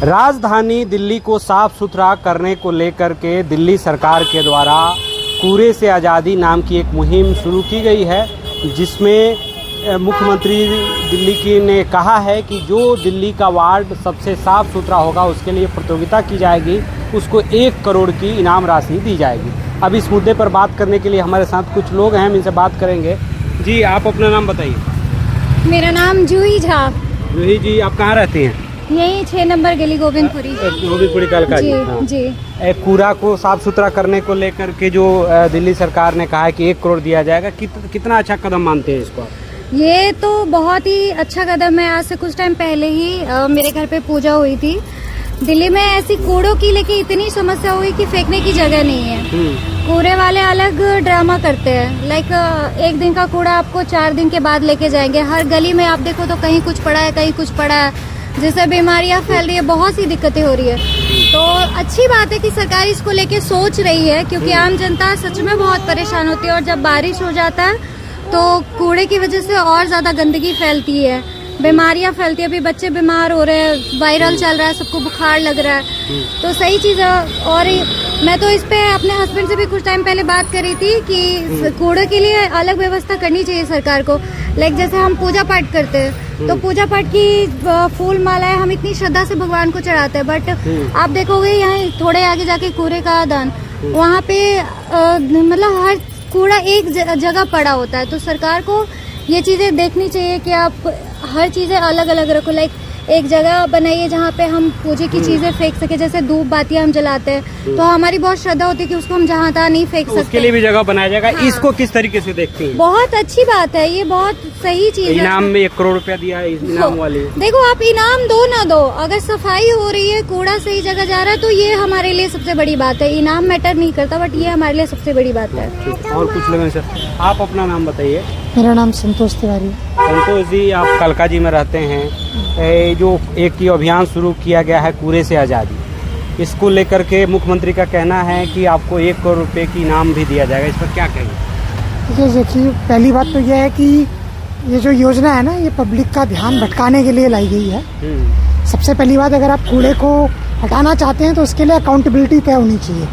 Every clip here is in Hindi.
राजधानी दिल्ली को साफ सुथरा करने को लेकर के दिल्ली सरकार के द्वारा कूड़े से आज़ादी नाम की एक मुहिम शुरू की गई है, जिसमें मुख्यमंत्री दिल्ली की ने कहा है कि जो दिल्ली का वार्ड सबसे साफ सुथरा होगा उसके लिए प्रतियोगिता की जाएगी, उसको 1 करोड़ की इनाम राशि दी जाएगी। अब इस मुद्दे पर बात करने के लिए हमारे साथ कुछ लोग हैं, हम इनसे बात करेंगे। जी, आप अपना नाम बताइए। मेरा नाम जूही झा। जूही जी, आप कहाँ रहती हैं? यही 6 नंबर गली गोविंदपुरी कालका जी। हाँ। जी। कूड़ा को साफ सुथरा करने को लेकर के जो दिल्ली सरकार ने कहा है कि 1 करोड़ दिया जाएगा, कितना अच्छा कदम मानते हैं इसको? ये तो बहुत ही अच्छा कदम है। आज से कुछ टाइम पहले ही मेरे घर पे पूजा हुई थी। दिल्ली में ऐसी कूड़ों की लेके इतनी समस्या हुई कि फेंकने की जगह नहीं है। कूड़े वाले अलग ड्रामा करते हैं, लाइक 1 दिन का कूड़ा आपको 4 दिन के बाद लेके जाएंगे। हर गली में आप देखो तो कहीं कुछ पड़ा है, कहीं कुछ पड़ा है, जिससे बीमारियां फैल रही है, बहुत सी दिक्कतें हो रही है। तो अच्छी बात है कि सरकार इसको लेके सोच रही है, क्योंकि आम जनता सच में बहुत परेशान होती है। और जब बारिश हो जाता है तो कूड़े की वजह से और ज्यादा गंदगी फैलती है, बीमारियां फैलती है। अभी बच्चे बीमार हो रहे हैं, वायरल चल रहा है, सबको बुखार लग रहा है, तो सही चीज है। और मैं तो इस पे अपने हस्बैंड से भी कुछ टाइम पहले बात करी थी कि कूड़े के लिए अलग व्यवस्था करनी चाहिए सरकार को। लाइक जैसे हम पूजा पाठ करते हैं तो पूजा पाठ की फूल मालाएं हम इतनी श्रद्धा से भगवान को चढ़ाते हैं, बट आप देखोगे यहाँ थोड़े आगे जाके कूड़े का दान, वहाँ पे मतलब हर कूड़ा एक जगह पड़ा होता है। तो सरकार को ये चीजें देखनी चाहिए कि आप हर चीजें अलग अलग रखो। लाइक एक जगह बनाइए जहाँ पे हम पूजे की चीजें फेंक सके। जैसे धूप बातियां हम जलाते हैं तो हमारी बहुत श्रद्धा होती है कि उसको हम जहाँ तहाँ नहीं फेंक सकते, उसके लिए भी जगह बनाया जाएगा। हाँ। इसको किस तरीके से देखते हैं? बहुत अच्छी बात है, ये बहुत सही चीज है। इनाम में 1 करोड़ रुपया दिया है इनाम वाले। देखो, आप इनाम दो ना दो, अगर सफाई हो रही है, कूड़ा सही जगह जा रहा है, तो ये हमारे लिए सबसे बड़ी बात है। इनाम मैटर नहीं करता, बट ये हमारे लिए सबसे बड़ी बात है। और कुछ लोग सर, आप अपना नाम बताइए। मेरा नाम संतोष तिवारी। संतोष जी, आप कालका जी में रहते हैं। जो एक ये अभियान शुरू किया गया है कूड़े से आज़ादी, इसको लेकर के मुख्यमंत्री का कहना है कि आपको 1 करोड़ रुपए की इनाम भी दिया जाएगा, इस पर क्या कहेंगे? देखिए, पहली बात तो यह है कि ये जो योजना है ना, ये पब्लिक का ध्यान भटकाने के लिए लाई गई है। सबसे पहली बात, अगर आप कूड़े को हटाना चाहते हैं तो उसके लिए अकाउंटेबिलिटी तय होनी चाहिए।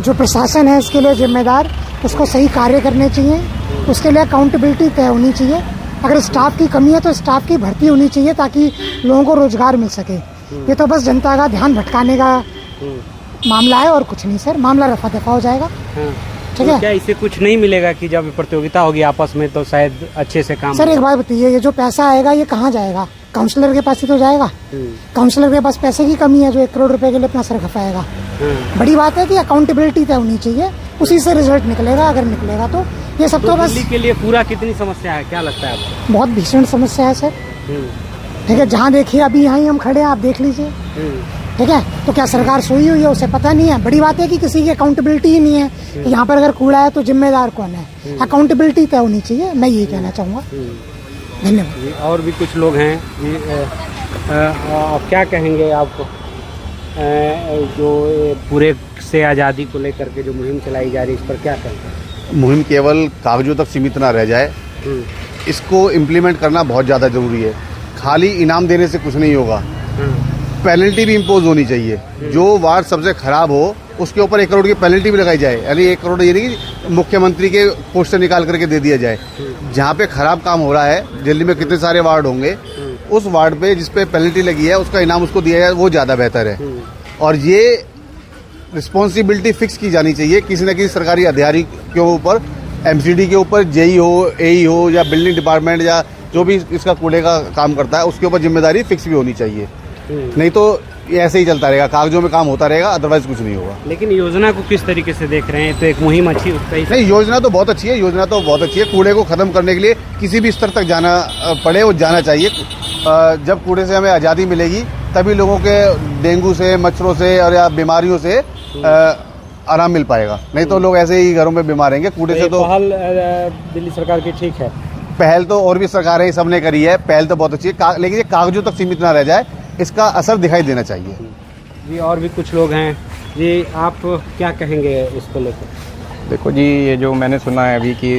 जो प्रशासन है इसके लिए जिम्मेदार, उसको सही कार्य करने चाहिए, उसके लिए अकाउंटेबिलिटी तय होनी चाहिए। अगर स्टाफ की कमी है तो स्टाफ की भर्ती होनी चाहिए ताकि लोगों को रोजगार मिल सके। ये तो बस जनता का ध्यान भटकाने का मामला है और कुछ नहीं सर। मामला रफा दफा हो जाएगा। ठीक है। क्या इससे कुछ नहीं मिलेगा कि जब प्रतियोगिता होगी आपस में तो शायद अच्छे से काम? सर एक बात बताइए, ये जो पैसा आएगा ये कहाँ जाएगा? काउंसलर के पास ही तो जाएगा। काउंसलर के पास पैसे की कमी है जो 1 करोड़ रुपए के लिए अपना सर खपाएगा। बड़ी बात है कि अकाउंटेबिलिटी तय होनी चाहिए, उसी से रिजल्ट निकलेगा। अगर निकलेगा तो ये सब तो बस। दिल्ली के लिए पूरा कितनी समस्या है, क्या लगता है आपको? बहुत भीषण समस्या है सर। ठीक है, जहाँ देखिए अभी यहाँ ही हम खड़े हैं, आप देख लीजिए। ठीक है, तो क्या सरकार सोई हुई है? उसे पता नहीं है। बड़ी बात है कि किसी की अकाउंटेबिलिटी ही नहीं है कि यहाँ पर अगर कूड़ा है तो जिम्मेदार कौन है। अकाउंटेबिलिटी तय होनी चाहिए, मैं यही कहना चाहूँगा। धन्यवाद। और भी कुछ लोग हैं जी, आप क्या कहेंगे? आपको जो पूरे से आज़ादी को लेकर के जो मुहिम चलाई जा रही है, इस पर क्या कहेंगे? मुहिम केवल कागजों तक सीमित ना रह जाए, इसको इम्प्लीमेंट करना बहुत ज़्यादा ज़रूरी है। खाली इनाम देने से कुछ नहीं होगा, पेनल्टी भी इम्पोज होनी चाहिए। जो वार्ड सबसे खराब हो उसके ऊपर 1 करोड़ की पेनल्टी भी लगाई जाए। यानी 1 करोड़ ये नहीं कि मुख्यमंत्री के पोस्ट से निकाल करके दे दिया जाए। जहाँ पे खराब काम हो रहा है, दिल्ली में कितने सारे वार्ड होंगे, उस वार्ड पे जिस पे पेनल्टी लगी है उसका इनाम उसको दिया जाए, वो ज़्यादा बेहतर है। और ये रिस्पॉन्सिबिलिटी फिक्स की जानी चाहिए किसी न किसी सरकारी अधिकारी के ऊपर, एमसीडी के ऊपर, जेई हो, एई हो, या बिल्डिंग डिपार्टमेंट, या जो भी इसका कूड़े का काम करता है उसके ऊपर जिम्मेदारी फिक्स भी होनी चाहिए। नहीं तो ये ऐसे ही चलता रहेगा, कागजों में काम होता रहेगा, अदरवाइज कुछ नहीं होगा। लेकिन योजना को किस तरीके से देख रहे हैं? तो एक मुहिम अच्छी नहीं, योजना तो बहुत अच्छी है। योजना तो बहुत अच्छी है। कूड़े को खत्म करने के लिए किसी भी स्तर तक जाना पड़े, वो जाना चाहिए। जब कूड़े से हमें आज़ादी मिलेगी तभी लोगों के डेंगू से, मच्छरों से और या बीमारियों से आराम मिल पाएगा। नहीं तो लोग ऐसे ही घरों में बीमार रहेंगे कूड़े से। तो पहल दिल्ली सरकार की ठीक है। पहल तो और भी सरकारें सबने करी है, पहल तो बहुत अच्छी है, लेकिन ये कागजों तक सीमित ना रह जाए, इसका असर दिखाई देना चाहिए। जी, और भी कुछ लोग हैं जी, आप क्या कहेंगे इसको लेकर? देखो जी, ये जो मैंने सुना है अभी कि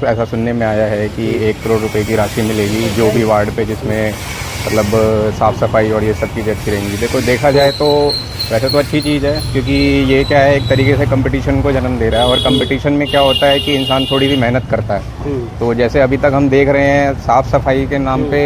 ऐसा सुनने में आया है कि 1 करोड़ रुपए की राशि मिलेगी जो भी वार्ड पे जिसमें मतलब साफ़ सफाई और ये सब चीज़ें अच्छी रहेंगी। देखो देखा जाए तो वैसे तो अच्छी चीज़ है, क्योंकि ये क्या है, एक तरीके से कंपटीशन को जन्म दे रहा है। और कंपटीशन में क्या होता है कि इंसान थोड़ी सी मेहनत करता है। तो जैसे अभी तक हम देख रहे हैं, साफ़ सफाई के नाम पे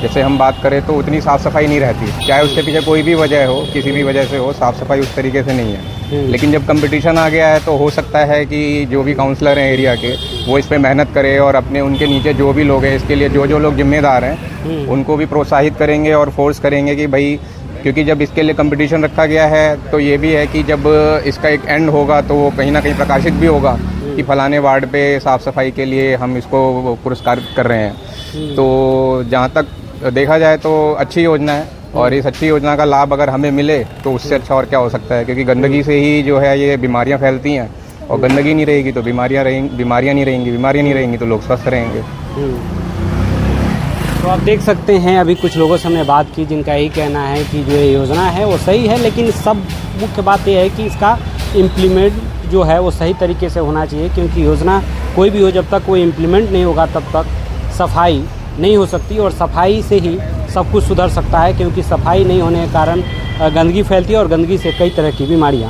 जैसे हम बात करें तो उतनी साफ़ सफाई नहीं रहती, चाहे उसके पीछे कोई भी वजह हो, किसी भी वजह से हो, साफ़ सफाई उस तरीके से नहीं है। लेकिन जब कंपटीशन आ गया है तो हो सकता है कि जो भी काउंसलर हैं एरिया के, वो इस पे मेहनत करें और अपने उनके नीचे जो भी लोग हैं, इसके लिए जो जो लोग जिम्मेदार हैं उनको भी प्रोत्साहित करेंगे और फोर्स करेंगे कि भाई, क्योंकि जब इसके लिए कंपटीशन रखा गया है तो ये भी है कि जब इसका एक एंड होगा तो वो कहीं ना कहीं प्रकाशित भी होगा कि फलाने वार्ड पे साफ़ सफाई के लिए हम इसको पुरस्कार कर रहे हैं। तो जहाँ तक देखा जाए तो अच्छी योजना है, और इस अच्छी योजना का लाभ अगर हमें मिले तो उससे अच्छा और क्या हो सकता है, क्योंकि गंदगी से ही जो है ये बीमारियां फैलती हैं, और गंदगी नहीं रहेगी तो बीमारियां नहीं रहेंगी तो लोग स्वस्थ रहेंगे। तो आप देख सकते हैं, अभी कुछ लोगों से हमने बात की जिनका यही कहना है कि जो ये योजना है वो सही है, लेकिन सब मुख्य बात यह है कि इसका इम्प्लीमेंट जो है वो सही तरीके से होना चाहिए, क्योंकि योजना कोई भी हो, जब तक वो इम्प्लीमेंट नहीं होगा तब तक सफाई नहीं हो सकती, और सफाई से ही सब कुछ सुधर सकता है, क्योंकि सफाई नहीं होने के कारण गंदगी फैलती है और गंदगी से कई तरह की बीमारियां